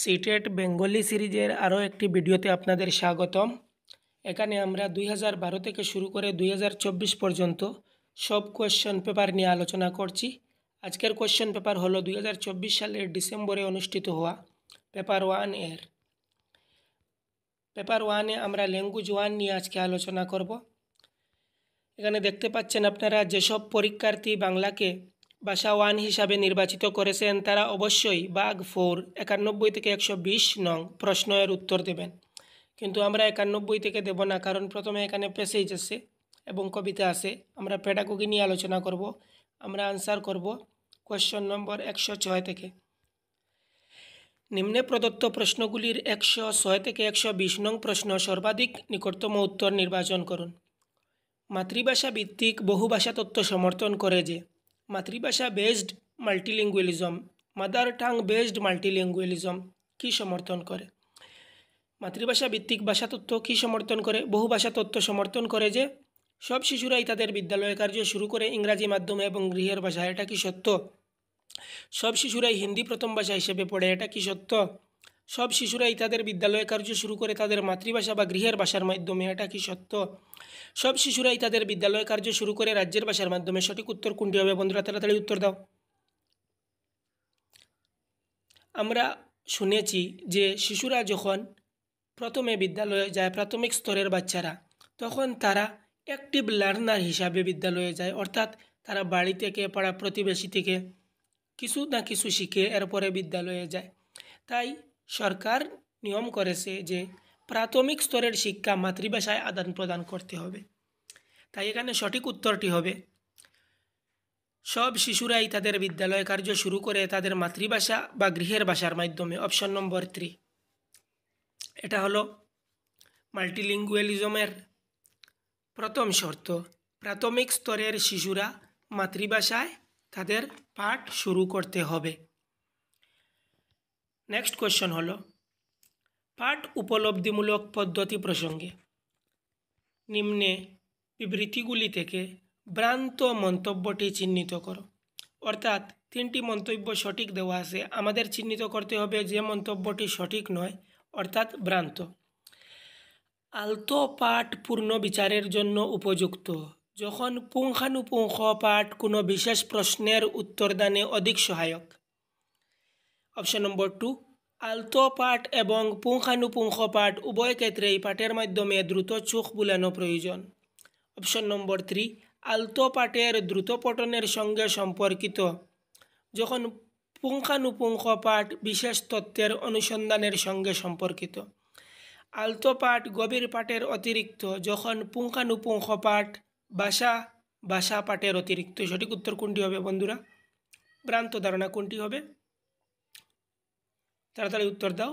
CTET Bengali সিরিজের আরও একটি ভিডিওতে আপনাদের স্বাগতম। এখানে আমরা 2012 থেকে শুরু করে 2024 পর্যন্ত সব কোয়েশ্চন পেপার নিয়ে আলোচনা করছি। আজকের কোয়েশ্চন পেপার হলো 2024 সালের ডিসেম্বরে অনুষ্ঠিত হওয়া পেপার 1 এর। পেপার 1-এ আমরা ল্যাঙ্গুয়েজ 1 নিয়ে আজকে আলোচনা করব। এখানে দেখতে পাচ্ছেন আপনারা যেসব পরীক্ষার্থী বাংলাকে ভাষা 1 হিসাবে নির্বাচিত করেছেন তারা অবশ্যই ভাগ 4 91 থেকে 120 নং প্রশ্নের উত্তর দেবেন, কিন্তু আমরা 91 থেকে দেব না, কারণ প্রথমে এখানে প্যাসেজ আছে এবং কবিতা আছে। আমরা পেডাগোগি নিয়ে আলোচনা করব। আমরা আনসার করব কোয়েশ্চন নম্বর 106 থেকে। নিম্নে প্রদত্ত প্রশ্নগুলির 106 থেকে 120 নং প্রশ্ন সর্বাধিক নিকটতম উত্তর নির্বাচন করুন। মাতৃভাষা ভিত্তিক বহুভাষা তত্ত্ব সমর্থন করে যে মাতৃভাষা বেসড মাল্টিলিঙ্গুয়ালিজম, মাদার টাং বেসড মাল্টিলিঙ্গুয়ালিজম কি সমর্থন করে? মাতৃভাষা ভিত্তিক ভাষা তত্ত্ব কি সমর্থন করে? বহুভাষা তত্ত্ব সমর্থন করে যে সব শিশুরাই তাদের বিদ্যালয় কার্য শুরু করে ইংরাজি মাধ্যমে এবং গৃহের ভাষা। এটা কি সত্য? সব শিশুরাই হিন্দি প্রথম ভাষা হিসেবে পড়ে। এটা কি সত্য? সব শিশুরাই তাদের বিদ্যালয় কার্য শুরু করে তাদের মাতৃভাষা বা গৃহের ভাষার মাধ্যমে। এটা কি সত্য? সব শিশুরাই তাদের বিদ্যালয় কার্য শুরু করে রাজ্যের ভাষার মাধ্যমে। সঠিক উত্তর কোনটি হবে? বন্ধুরা তাড়াতাড়ি উত্তর দাও। আমরা শুনেছি যে শিশুরা যখন প্রথমে বিদ্যালয়ে যায়, প্রাথমিক স্তরের বাচ্চারা, তখন তারা অ্যাক্টিভ লার্নার হিসাবে বিদ্যালয়ে যায়, অর্থাৎ তারা বাড়ি থেকে, পাড়া প্রতিবেশী থেকে কিছু না কিছু শিখে এরপরে বিদ্যালয়ে যায়। তাই সরকার নিয়ম করেছে যে প্রাথমিক স্তরের শিক্ষা মাতৃভাষায় আদান প্রদান করতে হবে। তাই এখানে সঠিক উত্তরটি হবে সব শিশুরাই তাদের বিদ্যালয় কার্য শুরু করে তাদের মাতৃভাষা বা গৃহের ভাষার মাধ্যমে। অপশন নম্বর 3, এটা হলো মাল্টিলিঙ্গুয়ালিজমের প্রথম শর্ত। প্রাথমিক স্তরের শিশুরা মাতৃভাষায় তাদের পাঠ শুরু করতে হবে। নেক্সট কোয়েশ্চন হলো পাঠ উপলব্ধিমূলক পদ্ধতি প্রসঙ্গে নিম্নে বিবৃতিগুলি থেকে ভ্রান্ত মন্তব্যটি চিহ্নিত করো। অর্থাৎ 3টি মন্তব্য সঠিক দেওয়া আছে, আমাদের চিহ্নিত করতে হবে যে মন্তব্যটি সঠিক নয়, অর্থাৎ ভ্রান্ত। আলতো পাঠ পূর্ণ বিচারের জন্য উপযুক্ত যখন পুঙ্খানুপুঙ্খ পাঠ কোনো বিশেষ প্রশ্নের উত্তরদানে অধিক সহায়ক। অপশন নম্বর 2, আলতো পাঠ এবং পুঙ্খানুপুঙ্খ পাঠ উভয় ক্ষেত্রেই পাঠের মাধ্যমে দ্রুত চোখ বুলানো প্রয়োজন। অপশন নম্বর 3, আলতো পাঠের দ্রুত পঠনের সঙ্গে সম্পর্কিত যখন পুঙ্খানুপুঙ্খ পাঠ বিশেষ তথ্যের অনুসন্ধানের সঙ্গে সম্পর্কিত। আলতো পাঠ গভীর পাঠের অতিরিক্ত যখন পুঙ্খানুপুঙ্খ পাঠ ভাষা পাঠের অতিরিক্ত। সঠিক উত্তর কোনটি হবে বন্ধুরা? ভ্রান্ত ধারণা কোনটি হবে? তাড়াতাড়ি উত্তর দাও।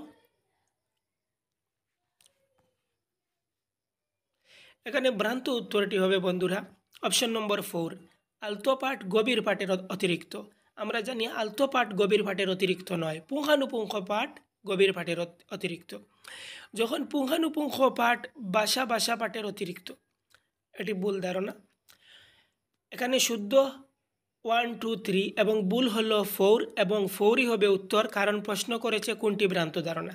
এখানে ভ্রান্ত উত্তরটি হবে বন্ধুরা অপশন নম্বর 4, আলতো পাঠ গভীর পাঠের অতিরিক্ত। আমরা জানি আলতো পাঠ গভীর পাঠের অতিরিক্ত নয়, পুঙ্খানুপুঙ্খ পাঠ গভীর পাঠের অতিরিক্ত। যখন পুঙ্খানুপুঙ্খ পাঠ ভাষা পাঠের অতিরিক্ত, এটি ভুল ধারণা। এখানে শুদ্ধ 1, 2, 3 এবং ভুল হলো 4 এবং 4ই হবে উত্তর, কারণ প্রশ্ন করেছে কোনটি ভ্রান্ত ধারণা।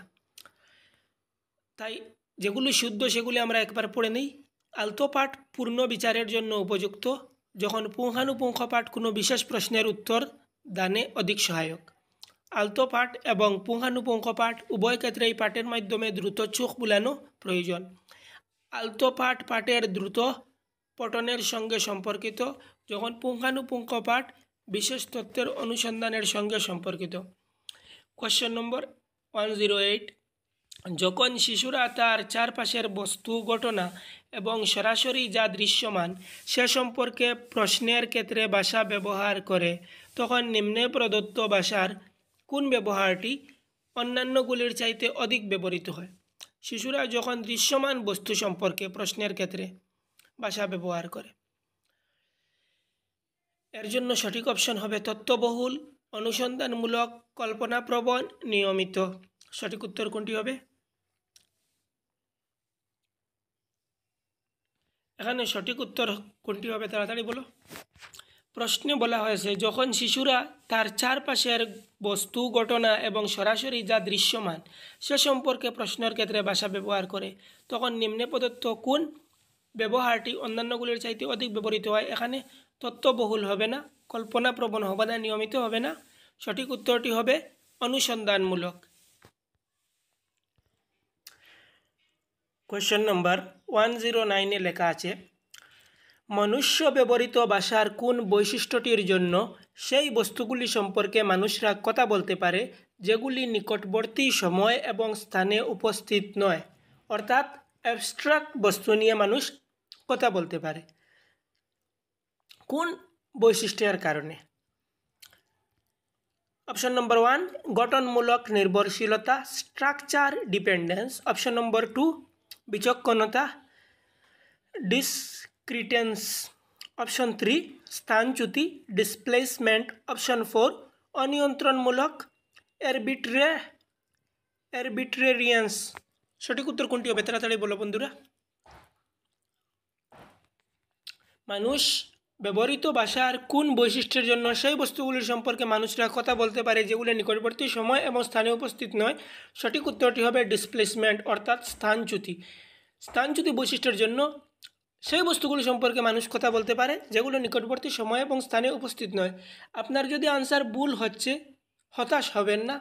তাই যেগুলি শুদ্ধ সেগুলি আমরা একবার পড়ে নিই। আলতো পাঠ পূর্ণ বিচারের জন্য উপযুক্ত যখন পুঙ্খানুপুঙ্খ পাঠ কোনো বিশেষ প্রশ্নের উত্তর দানে অধিক সহায়ক। আলতো পাঠ এবং পুঙ্খানুপুঙ্খ পাঠ উভয় ক্ষেত্রেই পাঠের মাধ্যমে দ্রুত চোখ বুলানো প্রয়োজন। আলতো পাঠ পাঠের দ্রুত পঠনের সঙ্গে সম্পর্কিত যখন পুঙ্খানুপুঙ্খ পাঠ বিশেষ তথ্যের অনুসন্ধানের সঙ্গে সম্পর্কিত। কোয়েশ্চন নম্বর 108, যখন শিশুরা তার চারপাশের বস্তু, ঘটনা এবং সরাসরি যা দৃশ্যমান সে সম্পর্কে প্রশ্নের ক্ষেত্রে ভাষা ব্যবহার করে তখন নিম্নে প্রদত্ত ভাষার কোন ব্যবহারটি অন্যান্যগুলির চাইতে অধিক ব্যবহৃত হয়? শিশুরা যখন দৃশ্যমান বস্তু সম্পর্কে প্রশ্নের ক্ষেত্রে ভাষা ব্যবহার করে। এর জন্য সঠিক অপশন হবে তথ্যবহুল, অনুসন্ধানমূলক, কল্পনাপ্রবণ, নিয়মিত। সঠিক উত্তর কোনটি হবে? এখানে সঠিক উত্তর কোনটি হবে তাড়াতাড়ি বলো। প্রশ্নে বলা হয়েছে যখন শিশুরা তার চারপাশের বস্তু ঘটনা এবং সরাসরি যা দৃশ্যমান সে সম্পর্কে প্রশ্নের ক্ষেত্রে ভাষা ব্যবহার করে তখন নিম্নে প্রদত্ত কোন ব্যবহারটি অন্যান্যগুলির চাইতে অধিক ব্যবহৃত হয়। এখানে তথ্যবহুল হবে না, কল্পনাপ্রবণ হবে না, নিয়মিত হবে না। সঠিক উত্তরটি হবে অনুসন্ধানমূলক। কোয়েশ্চেন নম্বর 109 লেখা আছে, মনুষ্য ব্যবহৃত ভাষার কোন বৈশিষ্ট্যটির জন্য সেই বস্তুগুলি সম্পর্কে মানুষরা কথা বলতে পারে যেগুলি নিকটবর্তী সময় এবং স্থানে উপস্থিত নয়। অর্থাৎ অ্যাবস্ট্রাক্ট বস্তু নিয়ে মানুষ কথা বলতে পারে কোন বৈশিষ্ট্যের কারণে। অপশন নম্বর 1 গঠনমূলক নির্ভরশীলতা, স্ট্রাকচার ডিপেন্ডেন্স। অপশন নম্বর 2 বিচক্ষণতা, ডিসক্রিটেন্স। অপশন 3 স্থানচ্যুতি, ডিসপ্লেসমেন্ট। অপশন 4 অনিয়ন্ত্রণমূলক, আরবিট্রেরিয়ান্স। সঠিক উত্তর কোনটি হবে তাড়াতাড়ি বলো বন্ধুরা। মানুষ ব্যবহৃত ভাষার কোন বৈশিষ্ট্যের জন্য সেই বস্তুগুলির সম্পর্কে মানুষরা কথা বলতে পারে যেগুলি নিকটবর্তী সময় এবং স্থানে উপস্থিত নয়। সঠিক উত্তরটি হবে ডিসপ্লেসমেন্ট অর্থাৎ স্থানচ্যুতি। স্থানচ্যুতি বৈশিষ্ট্যের জন্য সেই বস্তুগুলি সম্পর্কে মানুষ কথা বলতে পারে যেগুলো নিকটবর্তী সময় এবং স্থানে উপস্থিত নয়। আপনার যদি আনসার ভুল হচ্ছে হতাশ হবেন না,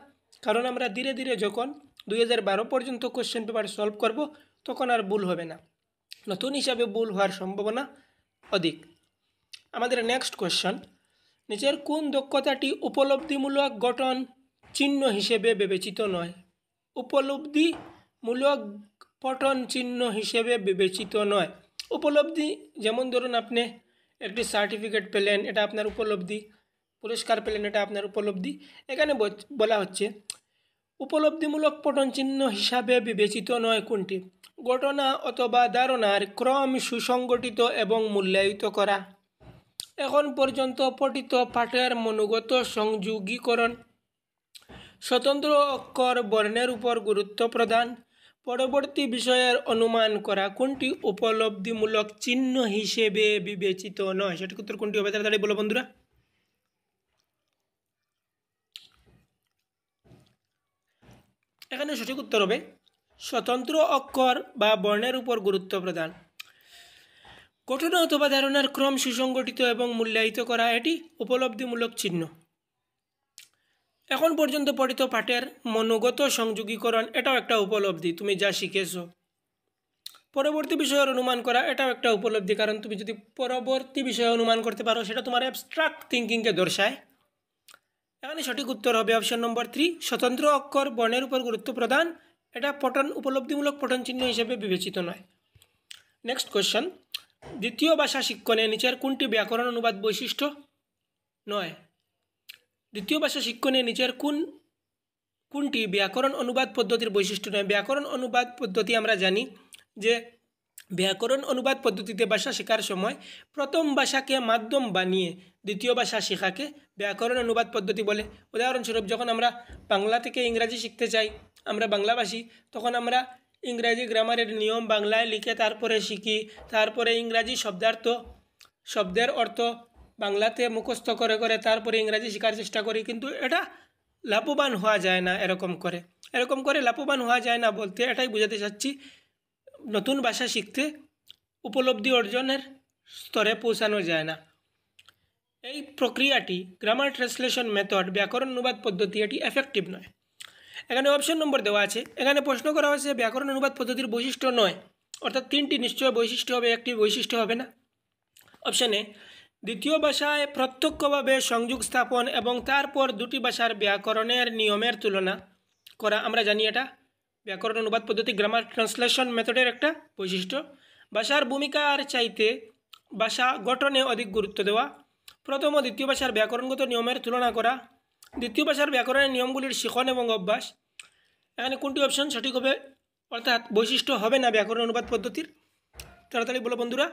কারণ আমরা ধীরে ধীরে যখন 2012 পর্যন্ত কোশ্চেন পেপার সলভ করব তখন আর ভুল হবে না, নতুন হিসাবে ভুল হওয়ার সম্ভাবনা অধিক। আমাদের নেক্সট কোশ্চেন, নিচের কোন দক্ষতাটি উপলব্ধিমূলক গঠন চিহ্ন হিসেবে বিবেচিত নয়? উপলব্ধিমূলক পঠন চিহ্ন হিসেবে বিবেচিত নয়। উপলব্ধি যেমন ধরুন আপনি একটি সার্টিফিকেট পেলেন, এটা আপনার উপলব্ধি। পুরস্কার পেলেন, এটা আপনার উপলব্ধি। এখানে বলা হচ্ছে উপলব্ধিমূলক পঠন চিহ্ন হিসাবে বিবেচিত নয় কোনটি? ঘটনা অথবা ধারণার ক্রম সুসংগঠিত এবং মূল্যায়িত করা, এখন পর্যন্ত পঠিত পাঠের মনোগত সংযোগীকরণ, স্বতন্ত্র অক্ষর বর্ণের উপর গুরুত্ব প্রদান, পরবর্তী বিষয়ের অনুমান করা কোনটি উপলব্ধিমূলক চিহ্ন হিসেবে বিবেচিত নয়? সঠিক উত্তর কোনটি হবে তাড়াতাড়ি বলো বন্ধুরা। এখানে সঠিক উত্তর হবে স্বতন্ত্র অক্ষর বা বর্ণের উপর গুরুত্ব প্রদান। ঘটনা অথবা ধারণার ক্রম সুসংগঠিত এবং মূল্যায়িত করা এটি উপলব্ধিমূলক চিহ্ন। এখন পর্যন্ত পঠিত পাঠের মনোগত সংযোগীকরণ এটাও একটা উপলব্ধি, তুমি যা শিখেছো। পরবর্তী বিষয়ের অনুমান করা এটাও একটা উপলব্ধি, কারণ তুমি যদি পরবর্তী বিষয়ে অনুমান করতে পারো সেটা তোমার অ্যাবস্ট্রাক্ট থিঙ্কিংকে দর্শায়। এখানে সঠিক উত্তর হবে অপশন নম্বর 3 স্বতন্ত্র অক্ষর বর্ণের উপর গুরুত্ব প্রদান, এটা উপলব্ধিমূলক পঠন চিহ্ন হিসেবে বিবেচিত নয়। নেক্সট কোয়েশ্চন, দ্বিতীয় ভাষা শিক্ষণে নিচের কোনটি ব্যাকরণ অনুবাদ বৈশিষ্ট্য নয়? দ্বিতীয় ভাষা শিক্ষণে নিচের কোনটি ব্যাকরণ অনুবাদ পদ্ধতির বৈশিষ্ট্য নয়? ব্যাকরণ অনুবাদ পদ্ধতি আমরা জানি যে ব্যাকরণ অনুবাদ পদ্ধতিতে ভাষা শেখার সময় প্রথম ভাষাকে মাধ্যম বানিয়ে দ্বিতীয় ভাষা শেখাকে ব্যাকরণ অনুবাদ পদ্ধতি বলে। উদাহরণস্বরূপ যখন আমরা বাংলা থেকে ইংরাজি শিখতে চাই, আমরা বাংলাভাষী, তখন আমরা ইংরাজি গ্রামারের নিয়ম বাংলায় লিখে তারপরে শিখি, তারপরে ইংরাজি শব্দের অর্থ বাংলাতে মুখস্থ করে করে তারপরে ইংরাজি শেখার চেষ্টা করি, কিন্তু এটা লাভবান হওয়া যায় না। এরকম করে লাভবান হওয়া যায় না বলতে এটাই বোঝাতে চাচ্ছি, নতুন ভাষা শিখতে উপলব্ধি অর্জনের স্তরে পৌঁছানো যায় না। এই প্রক্রিয়াটি গ্রামার ট্রান্সলেশন মেথড ব্যাকরণ অনুবাদ পদ্ধতি এটি এফেক্টিভ নয়। এখানে অপশন নম্বর দেওয়া আছে, এখানে প্রশ্ন করা হয়েছে ব্যাকরণ অনুবাদ পদ্ধতির বৈশিষ্ট্য নয়, অর্থাৎ 3টি নিশ্চয় বৈশিষ্ট্য হবে, একটি বৈশিষ্ট্য হবে না। অপশানে দ্বিতীয় ভাষায় প্রত্যক্ষভাবে সংযোগ স্থাপন এবং তারপর দুটি ভাষার ব্যাকরণের নিয়মের তুলনা করা, আমরা জানি এটা ব্যাকরণ অনুবাদ পদ্ধতি গ্রামার ট্রান্সলেশন মেথডের একটা বৈশিষ্ট্য। ভাষার ভূমিকার চাইতে ভাষা গঠনে অধিক গুরুত্ব দেওয়া, প্রথম ও দ্বিতীয় ভাষার ব্যাকরণগত নিয়মের তুলনা করা, দ্বিতীয় ভাষার ব্যাকরণের নিয়মগুলির শিখন এবং অভ্যাস। এখানে কোনটি অপশন সঠিক হবে, অর্থাৎ বৈশিষ্ট্য হবে না ব্যাকরণ অনুবাদ পদ্ধতির? তাড়াতাড়ি বলো বন্ধুরা।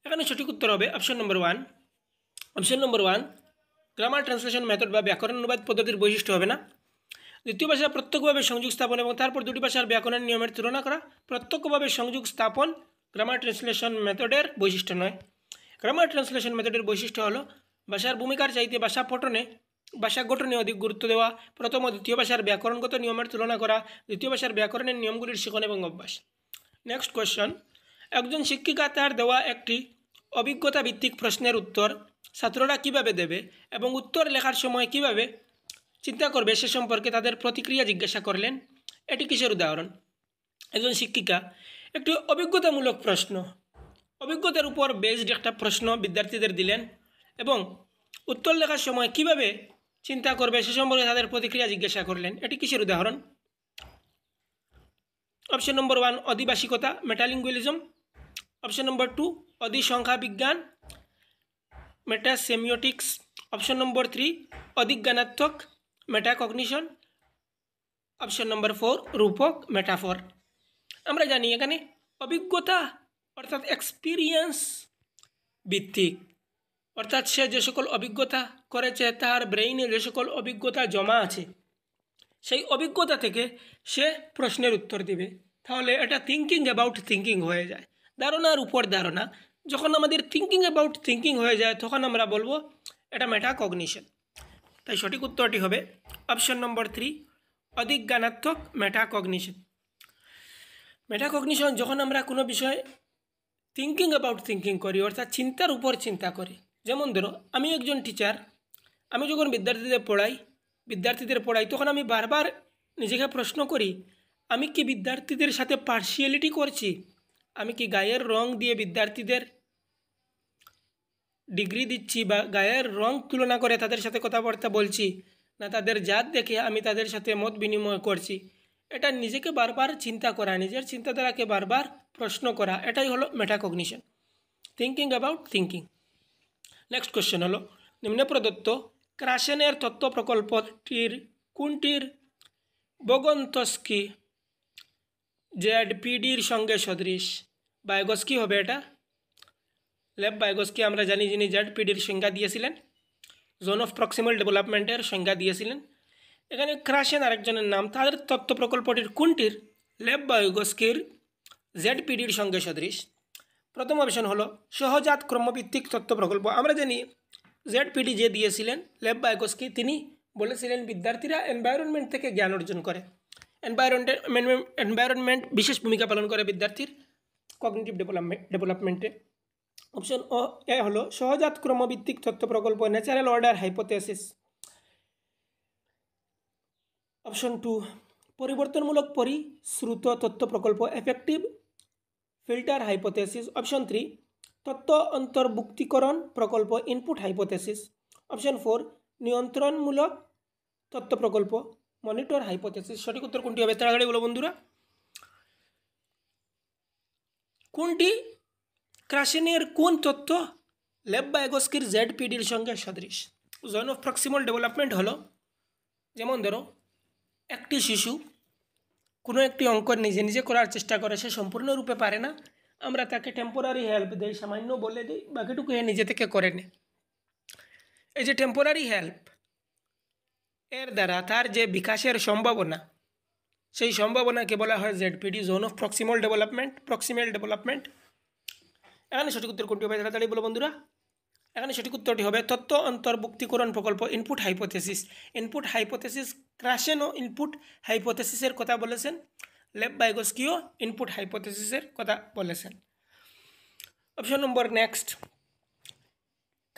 এখানে সঠিক উত্তর হবে option number 1। Option number 1 grammar translation method বা ব্যাকরণ অনুবাদ পদ্ধতির বৈশিষ্ট্য হবে না। দ্বিতীয় ভাষা প্রত্যক্ষভাবে সংযোগ স্থাপন এবং তারপর দুটি ভাষার ব্যাকরণের নিয়মের তুলনা করা, প্রত্যক্ষভাবে সংযোগ স্থাপন গ্রামার ট্রান্সলেশন মেথডের বৈশিষ্ট্য নয়। গ্রামার ট্রান্সলেশন মেথডের বৈশিষ্ট্য হলো ভাষার ভূমিকার চাইতে ভাষা পঠনে ভাষা গঠনে অধিক গুরুত্ব দেওয়া, প্রথম ও দ্বিতীয় ভাষার ব্যাকরণগত নিয়মের তুলনা করা, দ্বিতীয় ভাষার ব্যাকরণের নিয়মগুলির শিখন এবং অভ্যাস। নেক্সট কোয়েশ্চন, একজন শিক্ষিকা তার দেওয়া একটি অভিজ্ঞতা ভিত্তিক প্রশ্নের উত্তর ছাত্ররা কিভাবে দেবে এবং উত্তর লেখার সময় কিভাবে চিন্তা করবে সে সম্পর্কে তাদের প্রতিক্রিয়া জিজ্ঞাসা করলেন। এটি কিসের উদাহরণ? একজন শিক্ষিকা একটি অভিজ্ঞতামূলক প্রশ্ন, অভিজ্ঞতার উপর বেসড একটা প্রশ্ন বিদ্যার্থীদের দিলেন এবং উত্তর লেখার সময় কিভাবে চিন্তা করবে সে সম্পর্কে তাদের প্রতিক্রিয়া জিজ্ঞাসা করলেন। এটি কিসের উদাহরণ? অপশন নম্বর 1 অধিবাসিকতা মেটালিঙ্গুয়ালিজম, অপশন নম্বর 2 অধিসংখ্যা বিজ্ঞান মেটাসেমিওটিক্স, অপশন নম্বর 3 অধিজ্ঞানাত্মক মেটাকগনিশন, অপশন নম্বর 4 রূপক মেটাফর। আমরা জানি এখানে অভিজ্ঞতা অর্থাৎ এক্সপিরিয়েন্স ভিত্তিক, অর্থাৎ সে যে সকল অভিজ্ঞতা করেছে তার ব্রেইনে যে সকল অভিজ্ঞতা জমা আছে সেই অভিজ্ঞতা থেকে সে প্রশ্নের উত্তর দিবে। তাহলে এটা থিঙ্কিং অ্যাবাউট থিঙ্কিং হয়ে যায়, ধারণার উপর ধারণা। যখন আমাদের থিঙ্কিং অ্যাবাউট থিঙ্কিং হয়ে যায় তখন আমরা বলবো এটা মেটাকগনিশন। তাই সঠিক উত্তরটি হবে অপশন নম্বর 3 অধিজ্ঞানাত্মক মেটাকগনিশন। মেটাকগনিশন যখন আমরা কোনো বিষয় থিঙ্কিং অ্যাবাউট থিঙ্কিং করি অর্থাৎ চিন্তার উপর চিন্তা করি। যেমন ধরো আমি একজন টিচার, আমি যখন বিদ্যার্থীদের পড়াই তখন আমি বারবার নিজেকে প্রশ্ন করি আমি কি বিদ্যার্থীদের সাথে পার্সিয়ালিটি করছি, আমি কি গায়ের রং দিয়ে বিদ্যার্থীদের ডিগ্রি দিচ্ছি বা গায়ের রং তুলনা করে তাদের সাথে কথাবার্তা বলছি, না তাদের জাত দেখে আমি তাদের সাথে মত বিনিময় করছি। এটা নিজেকে বারবার চিন্তা করা, নিজের চিন্তাধারাকে বারবার প্রশ্ন করা, এটাই হলো metacognition, thinking about thinking. Next question হলো নিম্নে প্রদত্ত ক্রাসেনের তত্ত্ব প্রকল্পটির কোনটির বগন্তস্কি জেডপিডির সঙ্গে সদৃশ? বায়গস্কি হবে এটা। লেব বায়গস্কি আমরা জানি যিনি জেডপিডির সংজ্ঞা দিয়েছিলেন, জোন অফ প্রক্সিমাল ডেভেলপমেন্টের সংজ্ঞা দিয়েছিলেন। এখানে ক্রাসেন আরেকজনের নাম। তাদের তত্ত্ব প্রকল্পটির কোনটির লেব বায়গস্কির জেডপিডির সঙ্গে সদৃশ? প্রথম অপশন হলো সহজাত ক্রমভিত্তিক তত্ত্ব প্রকল্প। আমরা জানি জেডপিডি যে দিয়েছিলেন লেব বায়গস্কি, তিনি বলেছিলেন বিদ্যার্থীরা এনভায়রনমেন্ট থেকে জ্ঞান অর্জন করে, এনভায়রনমেন্ট বিশেষ ভূমিকা পালন করে বিদ্যার্থীর কগনিটিভ ডেভেলপমেন্টে। অপশন এ হলো সহজাত ক্রমভিত্তিক তত্ত্ব প্রকল্প ন্যাচারাল অর্ডার হাইপোথেসিস। অপশন 2 পরিবর্তনমূলক পরিশ্রুত তত্ত্ব প্রকল্প এফেক্টিভ ফিল্টার হাইপোথেসিস। অপশন 3 তত্ত্ব অন্তর্ভুক্তিকরণ প্রকল্প ইনপুট হাইপোথেসিস। অপশন 4 নিয়ন্ত্রণমূলক তত্ত্ব প্রকল্প মনিটর হাইপোথেসিস। সঠিক উত্তর কোনটি হবে? তাড়াতাড়ি বলো বন্ধুরা। কোনটি ক্রাসেনের কোন তত্ত্ব লেব বায়গস্কির জেডপিডির সঙ্গে সদৃশ? জোন অফ প্রক্সিমাল ডেভেলপমেন্ট হলো, যেমন ধরো একটি শিশু কোনো একটি অঙ্ক নিজে নিজে করার চেষ্টা করে, সে সম্পূর্ণরূপে পারে না, আমরা তাকে টেম্পোরারি হেল্প দিই, সামান্য বলে দিই, বাকিটুকু এ নিজে থেকে করে নেয়। এই যে টেম্পোরারি হেল্প, এর দ্বারা তার যে বিকাশের সম্ভাবনা, সেই সম্ভাবনাকে বলা হয় ZPD, zone of proximal development. এখানে সঠিক উত্তর কোনটি হবে? তাড়াতাড়ি বলো বন্ধুরা। এখানে সঠিক উত্তরটি হবে তত্ত্ব অন্তর্ভুক্তিকরণ প্রকল্প ইনপুট হাইপোথেসিস। ইনপুট হাইপোথেসিস, ক্রাসেনও ইনপুট হাইপোথেসিসের কথা বলেছেন, লেব বায়গস্কিও ইনপুট হাইপোথেসিসের কথা বলেছেন। অপশন নম্বর নেক্সট,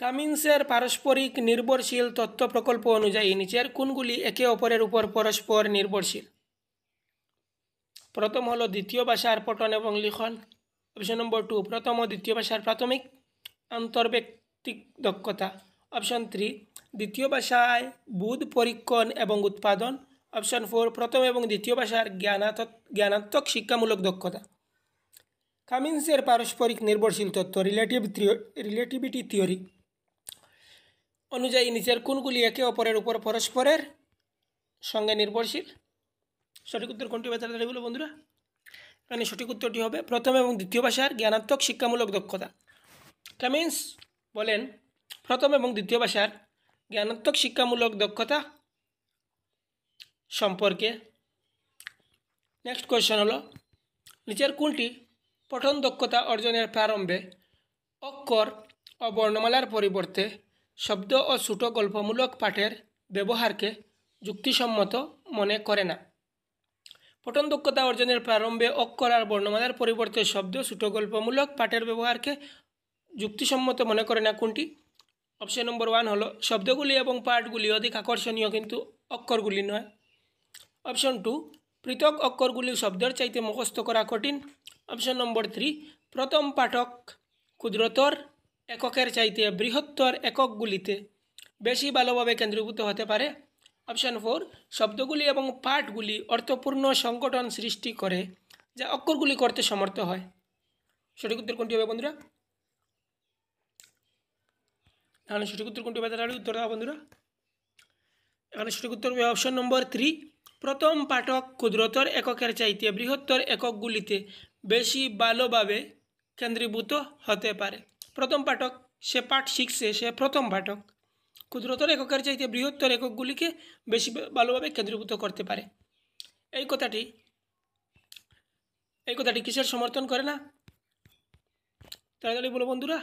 কামিন্সের পারস্পরিক নির্ভরশীল তত্ত্ব প্রকল্প অনুযায়ী নিচের কোনগুলি একে অপরের উপর পরস্পর নির্ভরশীল? প্রথম হলো দ্বিতীয় ভাষার পঠন এবং লিখন। অপশন নম্বর 2 প্রথম ও দ্বিতীয় ভাষার প্রাথমিক আন্তর্ব্যক্তিক দক্ষতা। অপশন 3 দ্বিতীয় ভাষায় বোধ পরীক্ষণ এবং উৎপাদন। অপশন 4 প্রথম এবং দ্বিতীয় ভাষার জ্ঞানাত্মক শিক্ষামূলক দক্ষতা। কামিন্সের পারস্পরিক নির্ভরশীল তত্ত্ব রিলেটিভিটি থিওরি অনুযায়ী নিচের কোনগুলি একে অপরের উপর পরস্পরের সঙ্গে নির্ভরশীল? সঠিক উত্তর কোনটি হবে? তাড়াতাড়ি বলো বন্ধুরা। এখানে সঠিক উত্তরটি হবে প্রথম এবং দ্বিতীয় ভাষার জ্ঞানাত্মক শিক্ষামূলক দক্ষতা। কামিন্স বলেন প্রথম এবং দ্বিতীয় ভাষার জ্ঞানাত্মক শিক্ষামূলক দক্ষতা সম্পর্কে। নেক্সট কোয়েশ্চন হলো নিচের কোনটি পঠন দক্ষতা অর্জনের প্রারম্ভে অক্ষর ও বর্ণমালার পরিবর্তে শব্দ ও ছোট গল্পমূলক পাঠের ব্যবহারকে যুক্তিসম্মত মনে করে না। পঠন দক্ষতা অর্জনের প্রারম্ভে অক্ষর আর বর্ণমালার পরিবর্তে শব্দ ছোট গল্পমূলক পাঠের ব্যবহারকে যুক্তিসম্মত মনে করে না কোনটি? অপশন নম্বর 1 হলো শব্দগুলি এবং পাঠগুলি অধিক আকর্ষণীয় কিন্তু অক্ষরগুলি নয়। অপশন 2 পৃথক অক্ষরগুলি শব্দের চাইতে মুখস্থ করা কঠিন। অপশন নম্বর 3 প্রথম পাঠক ক্ষুদ্রতর এককের চাইতে বৃহত্তর এককগুলিতে বেশি ভালোভাবে কেন্দ্রীভূত হতে পারে। অপশন 4 শব্দগুলি এবং পাঠগুলি অর্থপূর্ণ সংগঠন সৃষ্টি করে যা অক্ষরগুলি করতে সমর্থ হয়। সঠিক উত্তর কোনটি হবে বন্ধুরা? এখানে সঠিক উত্তর কোনটি হবে তাহলে উত্তর দাও বন্ধুরা। এখানে সঠিক উত্তর হবে অপশন নম্বর 3 প্রথম পাঠক ক্ষুদ্রতর এককের চাইতে বৃহত্তর এককগুলিতে বেশি ভালোভাবে কেন্দ্রীভূত হতে পারে। প্রথম পাঠক সে পাঠ শিখছে, সে প্রথম পাঠক, ক্ষুদ্রতর এককের চাইতে বৃহত্তর এককগুলিকে বেশি ভালোভাবে কেন্দ্রীভূত করতে পারে। এই কথাটি কিসের সমর্থন করে না? তাড়াতাড়ি বলো বন্ধুরা।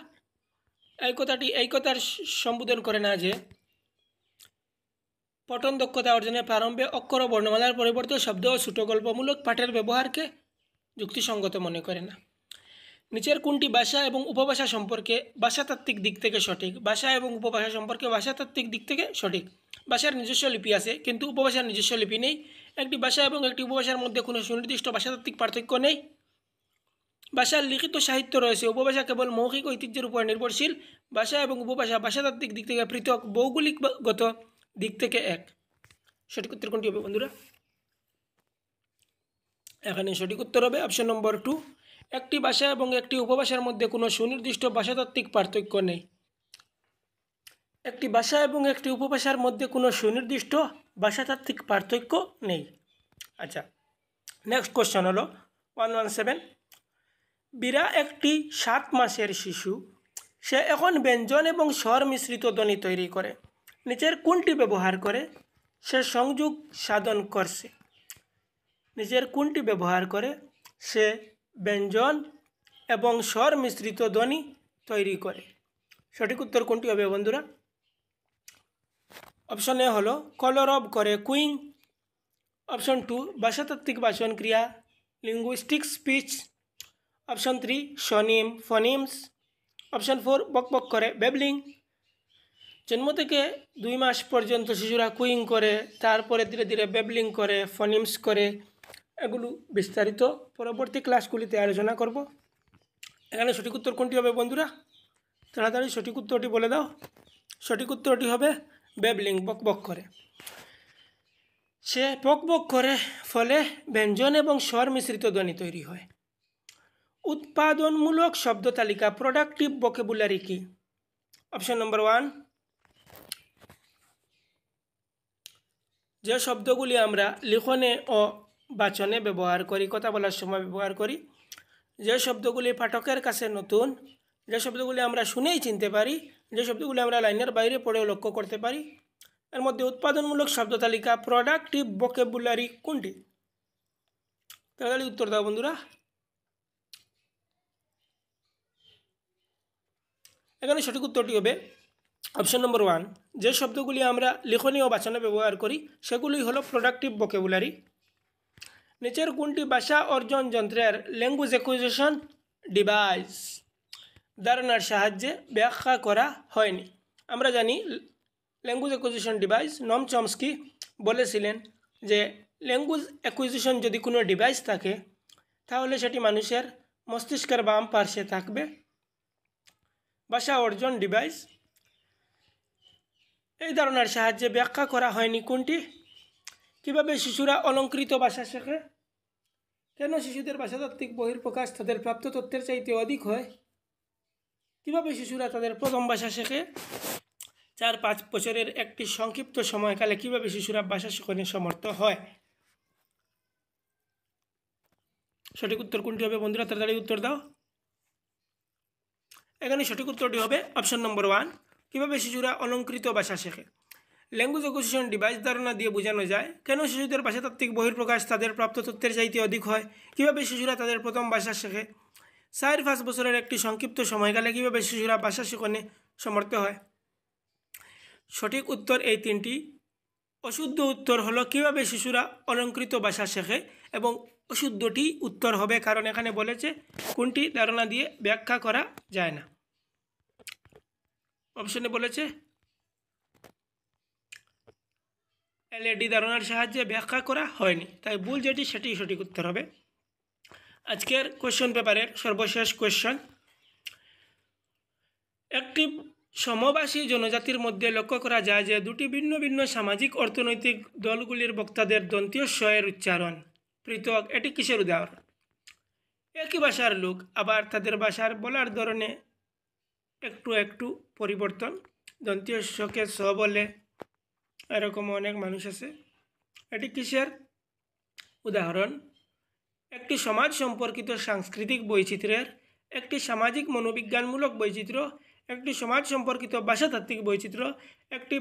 এই কথার সম্বোধন করে না যে পঠন দক্ষতা অর্জনের প্রারম্ভে অক্ষর ও বর্ণমালার পরিবর্তে শব্দ ও ছোট গল্পমূলক পাঠের ব্যবহারকে যুক্তিসঙ্গত মনে করে না। নিচের কোনটি ভাষা এবং উপভাষা সম্পর্কে ভাষাতাত্ত্বিক দিক থেকে সঠিক? ভাষা এবং উপভাষা সম্পর্কে ভাষাতাত্ত্বিক দিক থেকে সঠিক। ভাষার নিজস্ব লিপি আছে কিন্তু উপভাষার নিজস্ব লিপি নেই। একটি ভাষা এবং একটি উপভাষার মধ্যে কোনো সুনির্দিষ্ট ভাষাতাত্ত্বিক পার্থক্য নেই। ভাষার লিখিত সাহিত্য রয়েছে, উপভাষা কেবল মৌখিক ঐতিহ্যের উপর নির্ভরশীল। ভাষা এবং উপভাষা ভাষাতাত্ত্বিক দিক থেকে পৃথক, ভৌগোলিকগত দিক থেকে এক। সঠিক উত্তর কোনটি হবে বন্ধুরা? এখানে সঠিক উত্তর হবে অপশন নম্বর 2 একটি ভাষা এবং একটি উপভাষার মধ্যে কোনো সুনির্দিষ্ট ভাষাতাত্ত্বিক পার্থক্য নেই। একটি ভাষা এবং একটি উপভাষার মধ্যে কোনো সুনির্দিষ্ট ভাষাতাত্ত্বিক পার্থক্য নেই। আচ্ছা, নেক্সট কোশ্চেন হলো 117 বীরা একটি 7 মাসের শিশু, সে এখন ব্যঞ্জন এবং স্বর মিশ্রিত ধ্বনি তৈরি করে। নিচের কোনটি ব্যবহার করে সে সংযোগ সাধন করছে? নিচের কোনটি ব্যবহার করে সে ব্যঞ্জন এবং স্বর মিশ্রিত ধ্বনি তৈরি করে? সঠিক উত্তর কোনটি হবে বন্ধুরা? অপশন এ হলো কলরব করে কুইং। অপশন 2 ভাষাতাত্ত্বিক ভাষণ ক্রিয়া লিঙ্গুইস্টিক স্পিচ। অপশন 3 স্বনিম ফনিমস। অপশন 4 বকবক করে বেবলিং। জন্ম থেকে 2 মাস পর্যন্ত শিশুরা কুইং করে, তারপরে ধীরে ধীরে বেবলিং করে, ফনিমস করে। এগুলো বিস্তারিত পরবর্তী ক্লাসগুলিতে আলোচনা করব। এখানে সঠিক উত্তর কোনটি হবে বন্ধুরা? তাড়াতাড়ি সঠিক উত্তরটি বলে দাও। সঠিক উত্তরটি হবে বেবলিং, বকবক করে। সে বকবক করে, ফলে ব্যঞ্জন এবং স্বর মিশ্রিত ধ্বনি তৈরি হয়। উৎপাদনমূলক শব্দ তালিকা প্রোডাক্টিভ ভোকাবুলারি কি? অপশন নম্বর 1 যে শব্দগুলি আমরা লিখনে ও বাচনে ব্যবহার করি, কথা বলার সময় ব্যবহার করি, যে শব্দগুলি পাঠকের কাছে নতুন, যে শব্দগুলি আমরা শুনেই চিনতে পারি, যে শব্দগুলি আমরা লাইনের বাইরে পড়েও লক্ষ্য করতে পারি, এর মধ্যে উৎপাদনমূলক শব্দ তালিকা প্রোডাক্টিভ ভোকাবুলারি কোনটি? তাহলে উত্তর দাও বন্ধুরা। এখানে সঠিক উত্তরটি হবে অপশন নম্বর 1 যে শব্দগুলি আমরা লিখনি ও বাচনে ব্যবহার করি সেগুলি হলো প্রোডাক্টিভ ভোকাবুলারি। নিচের কোনটি ভাষা অর্জন যন্ত্রের ল্যাঙ্গুয়েজ অ্যাকুইজিশন ডিভাইস ধারণার সাহায্যে ব্যাখ্যা করা হয়নি? আমরা জানি ল্যাঙ্গুয়েজ অ্যাকুইজিশন ডিভাইস নম চমস্কি বলেছিলেন যে ল্যাঙ্গুয়েজ অ্যাকুইজিশন যদি কোনো ডিভাইস থাকে তাহলে সেটি মানুষের মস্তিষ্কের বাম পার্শ্বে থাকবে। ভাষা অর্জন ডিভাইস এই ধারণার সাহায্যে ব্যাখ্যা করা হয়নি কোনটি? কিভাবে শিশুরা অলঙ্কৃত ভাষা শেখে? কেন শিশুদের ভাষাতাত্ত্বিক বহিঃপ্রকাশ তাদের প্রাপ্ত তথ্যের চাইতে অধিক হয়? কিভাবে শিশুরা তাদের প্রথম ভাষা শেখে? 4-5 বছরের একটি সংক্ষিপ্ত সময়কালে কিভাবে শিশুরা ভাষা শেখনে সমর্থ হয়? সঠিক উত্তর কোনটি হবে বন্ধুরা? তাড়াতাড়ি উত্তর দাও। এখানে সঠিক উত্তরটি হবে অপশন নম্বর 1 কিভাবে শিশুরা অলঙ্কৃত ভাষা শেখে। ল্যাঙ্গুয়েজ অ্যাকুইজিশন ডিভাইস ধারণা দিয়ে বোঝানো যায় কেন শিশুদের ভাষাতাত্ত্বিক বহিঃপ্রকাশ তাদের প্রাপ্ত তথ্যের চাইতে অধিক হয়, কিভাবে শিশুরা তাদের প্রথম ভাষা শেখে, 4-5 বছরের একটি সংক্ষিপ্ত সময়কালে কীভাবে শিশুরা ভাষা শিখনে সমর্থ হয়? সঠিক উত্তর এই তিনটি। অশুদ্ধ উত্তর হলো কিভাবে শিশুরা অলঙ্কৃত ভাষা শেখে, এবং অশুদ্ধটি উত্তর হবে, কারণ এখানে বলেছে কোনটি ধারণা দিয়ে ব্যাখ্যা করা যায় না। অপশনে বলেছে এলএডি ধারণার সাহায্যে ব্যাখ্যা করা হয়নি, তাই ভুল যেটি সেটি সঠিক উত্তর হবে। আজকের কোয়েশ্চন পেপারের সর্বশেষ কোয়েশ্চন, একটি সমভাষী জনজাতির মধ্যে লক্ষ্য করা যায় যে দুটি ভিন্ন ভিন্ন সামাজিক অর্থনৈতিক দলগুলির বক্তাদের দন্তীয় স্বয়ের উচ্চারণ পৃথক, এটি কিসের উদাহরণ? একই ভাষার লোক, আবার তাদের ভাষার বলার ধরনে একটু একটু পরিবর্তন, দন্তীয় স্বকে স বলে, এরকম অনেক মানুষ আছে। এটি কিসের উদাহরণ? একটি সমাজ সম্পর্কিত সাংস্কৃতিক বৈচিত্র্যের, একটি সামাজিক মনোবিজ্ঞানমূলক বৈচিত্র্য, একটি সমাজ সম্পর্কিত ভাষাতাত্ত্বিক বৈচিত্র্য, একটি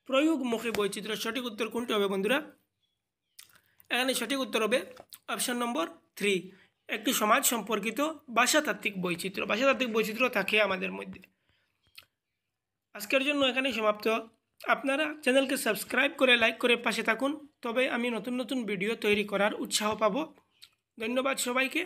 প্রয়োগমুখী বৈচিত্র্য। সঠিক উত্তর কোনটি হবে বন্ধুরা? এখানে সঠিক উত্তর হবে অপশন নম্বর 3, একটি সমাজ সম্পর্কিত ভাষাতাত্ত্বিক বৈচিত্র্য। ভাষাতাত্ত্বিক বৈচিত্র্য থাকে আমাদের মধ্যে। আজকের জন্য এখানেই সমাপ্ত। আপনারা চ্যানেলকে সাবস্ক্রাইব করে লাইক করে পাশে থাকুন, তবে আমি নতুন নতুন ভিডিও তৈরি করার উৎসাহ পাব। ধন্যবাদ সবাইকে।